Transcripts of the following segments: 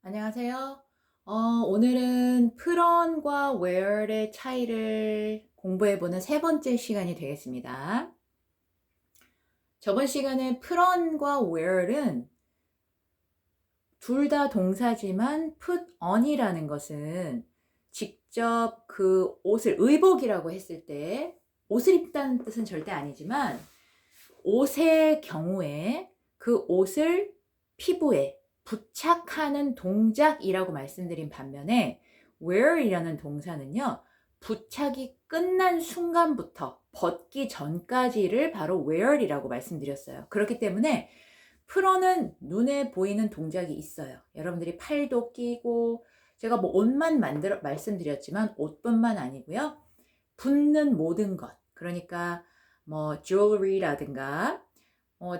안녕하세요. 오늘은 프런과 웨어의 차이를 공부해보는 세 번째 시간이 되겠습니다. 저번 시간에 프런과 웨어는 둘 다 동사지만 put on이라는 것은 직접 그 옷을 의복이라고 했을 때 옷을 입다는 뜻은 절대 아니지만 옷의 경우에 그 옷을 피부에 부착하는 동작이라고 말씀드린 반면에 wear이라는 동사는요, 부착이 끝난 순간부터 벗기 전까지를 바로 wear이라고 말씀드렸어요. 그렇기 때문에 프로는 눈에 보이는 동작이 있어요. 여러분들이 팔도 끼고, 제가 뭐 옷만 말씀드렸지만 옷뿐만 아니고요, 붙는 모든 것, 그러니까 뭐 jewelry라든가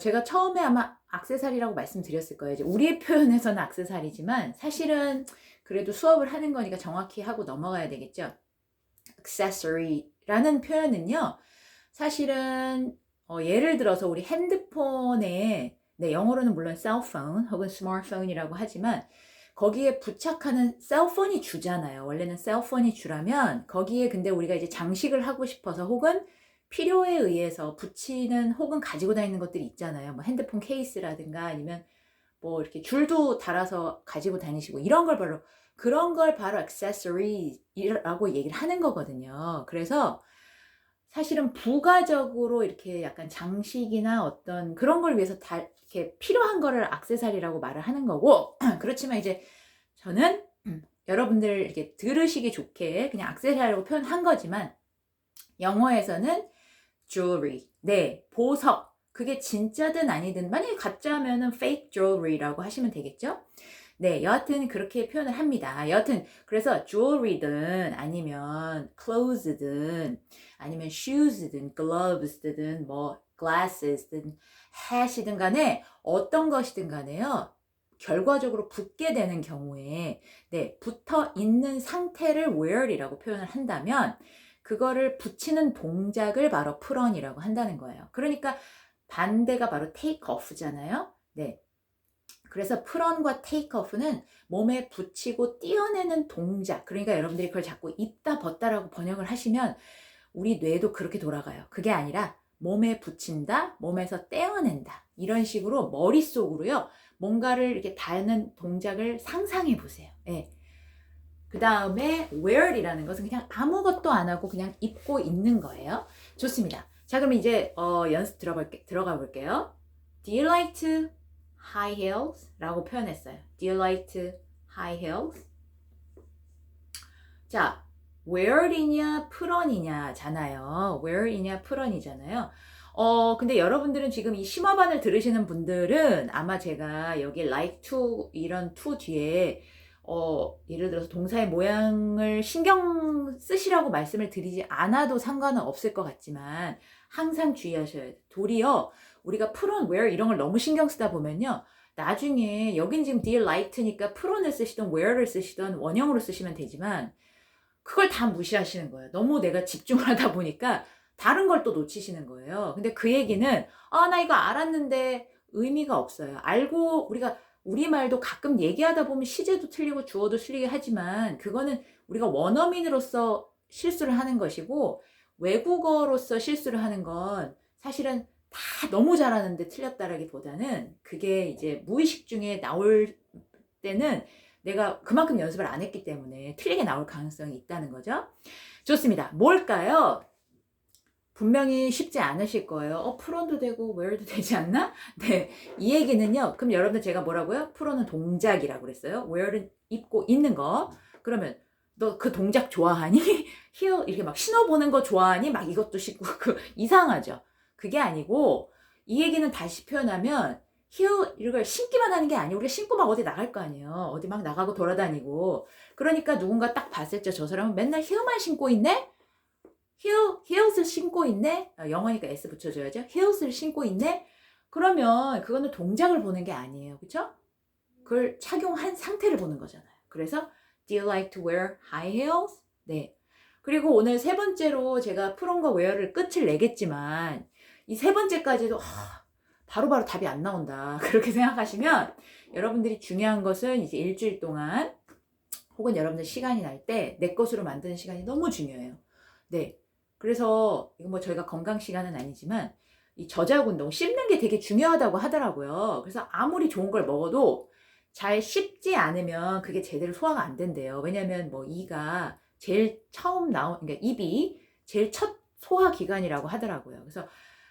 제가 처음에 아마 액세서리라고 말씀드렸을 거예요. 이제 우리의 표현에서는 액세서리지만 사실은 그래도 수업을 하는 거니까 정확히 하고 넘어가야 되겠죠. accessory라는 표현은요, 사실은 예를 들어서 우리 핸드폰에, 네, 영어로는 물론 cellphone 혹은 smartphone이라고 하지만 거기에 부착하는 셀폰이 주잖아요. 원래는 셀폰이 주라면 거기에 근데 우리가 이제 장식을 하고 싶어서 혹은 필요에 의해서 붙이는 혹은 가지고 다니는 것들이 있잖아요. 뭐 핸드폰 케이스라든가 아니면 뭐 이렇게 줄도 달아서 가지고 다니시고 이런 걸 바로 그런 걸 바로 accessory라고 얘기를 하는 거거든요. 그래서 사실은 부가적으로 이렇게 약간 장식이나 어떤 그런 걸 위해서 다 이렇게 필요한 거를 액세서리라고 말을 하는 거고 그렇지만 이제 저는 여러분들 이렇게 들으시기 좋게 그냥 액세서리라고 표현한 거지만 영어에서는 jewelry, 네, 보석. 그게 진짜든 아니든 만약에 가짜면은 fake jewelry라고 하시면 되겠죠? 네, 여하튼 그렇게 표현을 합니다. 여하튼 그래서 jewelry든 아니면 clothes든 아니면 shoes든 gloves든 뭐 glasses든 hat이든 간에 어떤 것이든 간에요. 결과적으로 붙게 되는 경우에 네, 붙어 있는 상태를 wear이라고 표현을 한다면 그거를 붙이는 동작을 바로 put on이라고 한다는 거예요. 그러니까 반대가 바로 take off잖아요. 네. 그래서 put on과 take off는 몸에 붙이고 떼어내는 동작. 그러니까 여러분들이 그걸 자꾸 입다 벗다라고 번역을 하시면 우리 뇌도 그렇게 돌아가요. 그게 아니라 몸에 붙인다, 몸에서 떼어낸다. 이런 식으로 머릿속으로요. 뭔가를 이렇게 다는 동작을 상상해 보세요. 예. 그 다음에 wear이라는 것은 그냥 아무것도 안 하고 그냥 입고 있는 거예요. 좋습니다. 자, 그럼 이제 연습 들어가 볼게요. Do you like to high heels? 라고 표현했어요. Do you like to high heels? 자, wear이냐 put on이냐 잖아요. wear이냐 put on이잖아요. 근데 여러분들은 지금 이 심화반을 들으시는 분들은 아마 제가 여기 like to 이런 to 뒤에 예를 들어서 동사의 모양을 신경 쓰시라고 말씀을 드리지 않아도 상관은 없을 것 같지만 항상 주의하셔야 돼요. 도리어 우리가 put on, wear 이런 걸 너무 신경 쓰다 보면요. 나중에 여긴 지금 dear light니까 put on을 쓰시던 wear를 쓰시던 원형으로 쓰시면 되지만 그걸 다 무시하시는 거예요. 너무 내가 집중을 하다 보니까 다른 걸 또 놓치시는 거예요. 근데 그 얘기는 나 이거 알았는데 의미가 없어요. 알고 우리가 우리말도 가끔 얘기하다 보면 시제도 틀리고 주어도 틀리게 하지만 그거는 우리가 원어민으로서 실수를 하는 것이고 외국어로서 실수를 하는 건 사실은 다 너무 잘하는데 틀렸다라기보다는 그게 이제 무의식 중에 나올 때는 내가 그만큼 연습을 안 했기 때문에 틀리게 나올 가능성이 있다는 거죠. 좋습니다. 뭘까요? 분명히 쉽지 않으실 거예요. 프론도 되고 웨어도 되지 않나? 네, 이 얘기는요. 그럼 여러분들 제가 뭐라고요? 프론은 동작이라고 그랬어요. 웨어는 입고 있는 거. 그러면 너 그 동작 좋아하니? 힐 이렇게 막 신어보는 거 좋아하니? 막 이것도 신고 그 이상하죠. 그게 아니고 이 얘기는 다시 표현하면 힐 이걸 신기만 하는 게 아니고 우리가 신고 막 어디 나갈 거 아니에요. 어디 막 나가고 돌아다니고. 그러니까 누군가 딱 봤을 때 저 사람은 맨날 힐만 신고 있네? heels를 신고 있네? 영어니까 s 붙여줘야죠. heels를 신고 있네? 그러면 그거는 동작을 보는 게 아니에요. 그쵸? 그걸 착용한 상태를 보는 거잖아요. 그래서 do you like to wear high heels? 네. 그리고 오늘 세 번째로 제가 프롬과 웨어를 끝을 내겠지만 이 세 번째까지도 바로바로 답이 안 나온다. 그렇게 생각하시면 여러분들이 중요한 것은 이제 일주일 동안 혹은 여러분들 시간이 날 때 내 것으로 만드는 시간이 너무 중요해요. 네. 그래서 이거 뭐 저희가 건강 시간은 아니지만 이 저작 운동, 씹는 게 되게 중요하다고 하더라고요. 그래서 아무리 좋은 걸 먹어도 잘 씹지 않으면 그게 제대로 소화가 안 된대요. 왜냐면 뭐 이가 제일 처음 그러니까 입이 제일 첫 소화 기관이라고 하더라고요. 그래서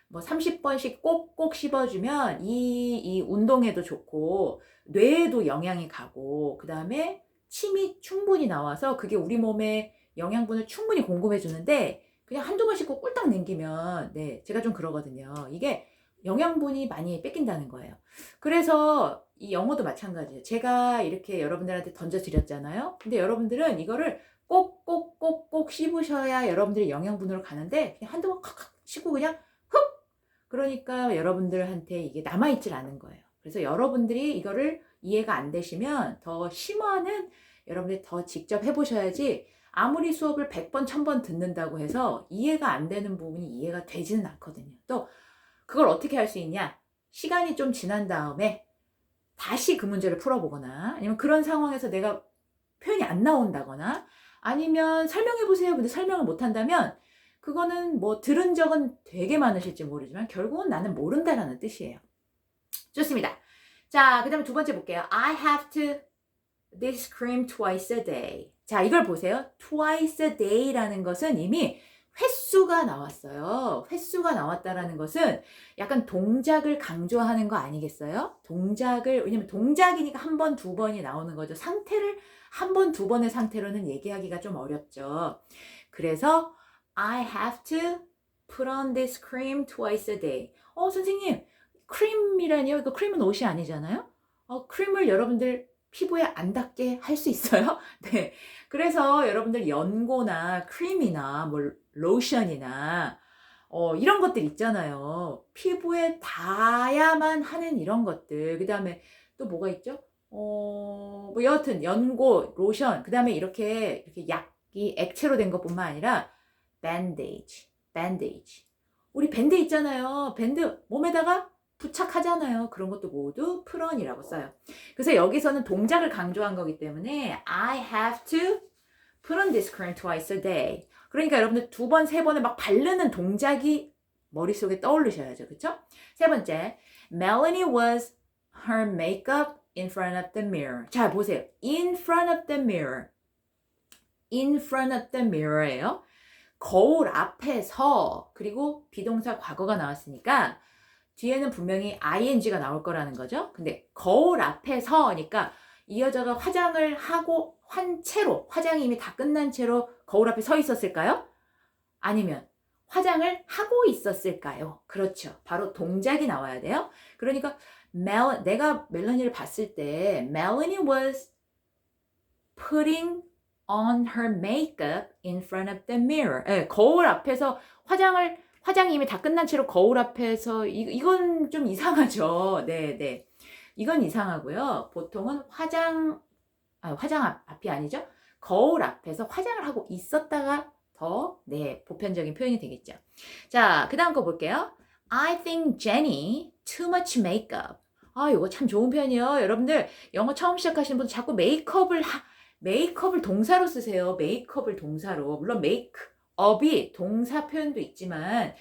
뭐 30번씩 꼭꼭 씹어주면 이 운동에도 좋고 뇌에도 영향이 가고 그 다음에 침이 충분히 나와서 그게 우리 몸에 영양분을 충분히 공급해 주는데 그냥 한두 번 씹고 꿀딱 남기면 네 제가 좀 그러거든요. 이게 영양분이 많이 뺏긴다는 거예요. 그래서 이 영어도 마찬가지예요. 제가 이렇게 여러분들한테 던져드렸잖아요. 근데 여러분들은 이거를 꼭꼭꼭꼭 씹으셔야 여러분들이 영양분으로 가는데 그냥 한두 번 칵칵 씹고 그냥 훅! 그러니까 여러분들한테 이게 남아있질 않은 거예요. 그래서 여러분들이 이거를 이해가 안 되시면 더 심화는 여러분들이 더 직접 해보셔야지 아무리 수업을 100번, 1000번 듣는다고 해서 이해가 안 되는 부분이 이해가 되지는 않거든요. 또 그걸 어떻게 할 수 있냐? 시간이 좀 지난 다음에 다시 그 문제를 풀어보거나 아니면 그런 상황에서 내가 표현이 안 나온다거나 아니면 설명해보세요. 근데 설명을 못한다면 그거는 뭐 들은 적은 되게 많으실지 모르지만 결국은 나는 모른다라는 뜻이에요. 좋습니다. 자, 그 다음에 두 번째 볼게요. I have to this cream twice a day. 자, 이걸 보세요. twice a day라는 것은 이미 횟수가 나왔어요. 횟수가 나왔다라는 것은 약간 동작을 강조하는 거 아니겠어요? 왜냐면 동작이니까 한 번, 두 번이 나오는 거죠. 상태를 한 번, 두 번의 상태로는 얘기하기가 좀 어렵죠. 그래서 I have to put on this cream twice a day. 선생님, 크림이라니요? 이거 크림은 옷이 아니잖아요? 크림을 여러분들 피부에 안 닿게 할 수 있어요? 네. 그래서 여러분들 연고나 크림이나 뭐 로션이나 이런 것들 있잖아요. 피부에 닿아야만 하는 이런 것들. 그 다음에 또 뭐가 있죠? 뭐 여하튼 연고, 로션, 그 다음에 이렇게 약이 액체로 된 것뿐만 아니라 밴데이지. 우리 밴드 있잖아요. 밴드 몸에다가 부착하잖아요. 그런 것도 모두 put-on이라고 써요. 그래서 여기서는 동작을 강조한 거기 때문에 I have to put on this cream twice a day. 그러니까 여러분들 두 번, 세 번을 막 바르는 동작이 머릿속에 떠오르셔야죠. 그쵸? 세 번째, Melanie was her makeup in front of the mirror. 자, 보세요. in front of the mirror. in front of the mirror예요. 거울 앞에서 그리고 비동사 과거가 나왔으니까 뒤에는 분명히 ing가 나올 거라는 거죠. 근데 거울 앞에서니까 이 여자가 화장을 하고 한 채로 화장이 이미 다 끝난 채로 거울 앞에 서 있었을까요? 아니면 화장을 하고 있었을까요? 그렇죠. 바로 동작이 나와야 돼요. 그러니까 내가 멜라니를 봤을 때 Melanie was putting on her makeup in front of the mirror. 네, 거울 앞에서 화장이 이미 다 끝난 채로 거울 앞에서 이건 좀 이상하죠. 네. 이건 이상하고요. 보통은 화장 앞이 아니죠. 거울 앞에서 화장을 하고 있었다가 더 보편적인 표현이 되겠죠. 자, 그 다음 거 볼게요. I think Jenny too much makeup. 이거 참 좋은 표현이에요. 여러분들 영어 처음 시작하시는 분들 자꾸 메이크업을 동사로 쓰세요. 메이크업을 동사로. 물론 메이크업이 동사 표현도 있지만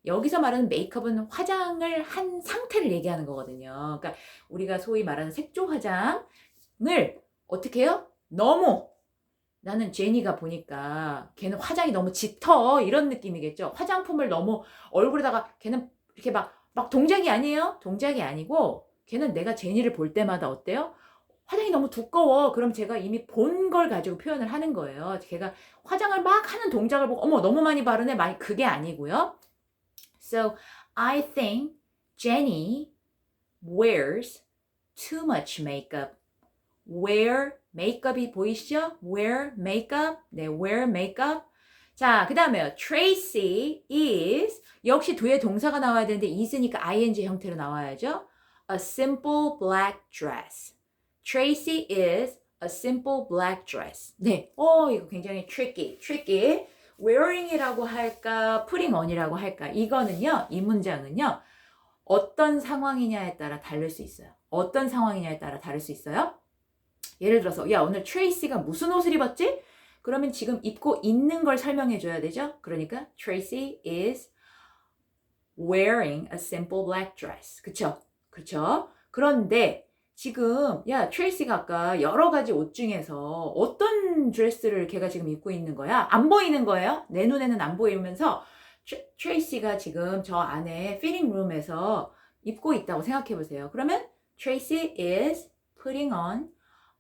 여기서 말하는 메이크업은 화장을 한 상태를 얘기하는 거거든요. 그러니까 우리가 소위 말하는 색조 화장을 어떻게 해요? 너무 나는 제니가 보니까 걔는 화장이 너무 짙어 이런 느낌이겠죠. 화장품을 너무 얼굴에다가 걔는 이렇게 막 동작이 아니에요. 동작이 아니고 걔는 내가 제니를 볼 때마다 어때요? 화장이 너무 두꺼워. 그럼 제가 이미 본 걸 가지고 표현을 하는 거예요. 걔가 화장을 막 하는 동작을 보고 어머 너무 많이 바르네. 그게 아니고요. So I think Jenny wears too much makeup. wear makeup이 보이시죠? wear makeup. 네, wear makeup. 자, 그 다음에요. Tracy is 역시 뒤에 동사가 나와야 되는데 is니까 ing 형태로 나와야죠. A simple black dress. Tracy is a simple black dress. 네, 이거 굉장히 tricky. wearing이라고 할까, putting on이라고 할까. 이 문장은요. 어떤 상황이냐에 따라 다를 수 있어요. 어떤 상황이냐에 따라 다를 수 있어요. 예를 들어서 야 오늘 트레이시가 무슨 옷을 입었지? 그러면 지금 입고 있는 걸 설명해 줘야 되죠. 그러니까 Tracy is wearing a simple black dress. 그쵸? 그쵸? 그런데 지금 야 트레이시가 아까 여러 가지 옷 중에서 어떤 드레스를 걔가 지금 입고 있는 거야? 안 보이는 거예요? 내 눈에는 안 보이면서 트레이시가 지금 저 안에 피팅 룸에서 입고 있다고 생각해 보세요. 그러면 Tracy is putting on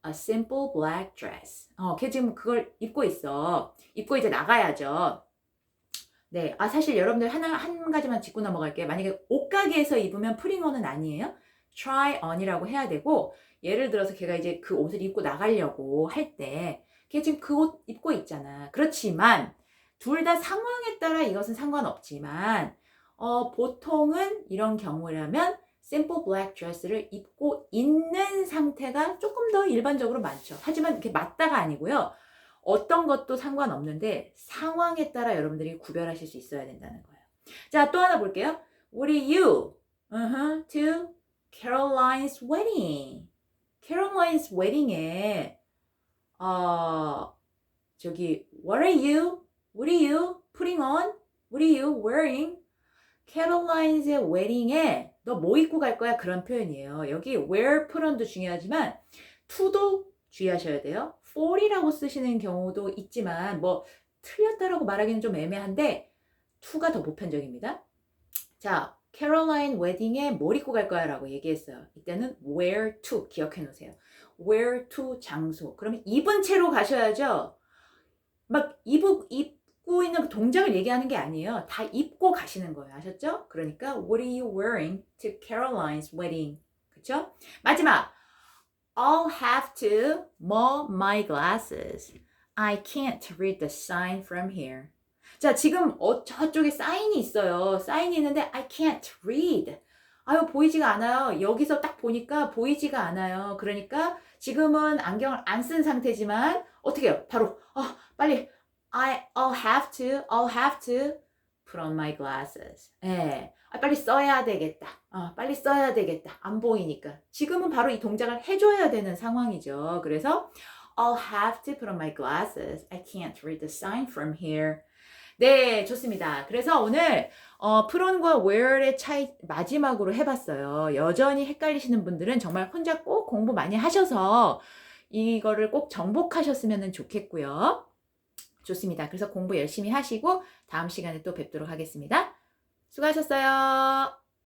a simple black dress. 걔 지금 그걸 입고 있어. 입고 이제 나가야죠. 네, 사실 여러분들 한 가지만 짚고 넘어갈게요. 만약에 옷가게에서 입으면 putting on은 아니에요. try on이라고 해야 되고, 예를 들어서 걔가 이제 그 옷을 입고 나가려고 할 때, 걔 지금 그 옷 입고 있잖아. 그렇지만, 둘 다 상황에 따라 이것은 상관없지만, 보통은 이런 경우라면, simple black dress를 입고 있는 상태가 조금 더 일반적으로 많죠. 하지만 이렇게 맞다가 아니고요. 어떤 것도 상관없는데 상황에 따라 여러분들이 구별하실 수 있어야 된다는 거예요. 자, 또 하나 볼게요. Would you to Caroline's wedding? Caroline's wedding에 저기 what are you? What are you putting on? What are you wearing? Caroline's wedding에 너 뭐 입고 갈 거야? 그런 표현이에요. 여기 wear, put on도 중요하지만 to도 주의하셔야 돼요. for이라고 쓰시는 경우도 있지만 뭐 틀렸다라고 말하기는 좀 애매한데 to가 더 보편적입니다. 자, 캐롤라인 웨딩에 뭘 입고 갈 거야 라고 얘기했어요. 이때는 where to 기억해 놓으세요. where to 장소. 그러면 입은 채로 가셔야죠. 막 입고 있는 동작을 얘기하는 게 아니에요. 다 입고 가시는 거예요. 아셨죠? 그러니까 what are you wearing to Caroline's wedding? 그쵸? 마지막 I'll have to mow my glasses. I can't read the sign from here. 자, 지금 저쪽에 사인이 있어요. 사인이 있는데 I can't read. 아유, 보이지가 않아요. 여기서 딱 보니까 보이지가 않아요. 그러니까 지금은 안경을 안 쓴 상태지만 어떻게 해요? 바로 빨리 I'll have to put on my glasses. 예. 빨리 써야 되겠다. 빨리 써야 되겠다. 안 보이니까. 지금은 바로 이 동작을 해줘야 되는 상황이죠. 그래서 I'll have to put on my glasses. I can't read the sign from here. 네, 좋습니다. 그래서 오늘 put on과 wear의 차이 마지막으로 해봤어요. 여전히 헷갈리시는 분들은 정말 혼자 꼭 공부 많이 하셔서 이거를 꼭 정복하셨으면 좋겠고요. 좋습니다. 그래서 공부 열심히 하시고 다음 시간에 또 뵙도록 하겠습니다. 수고하셨어요.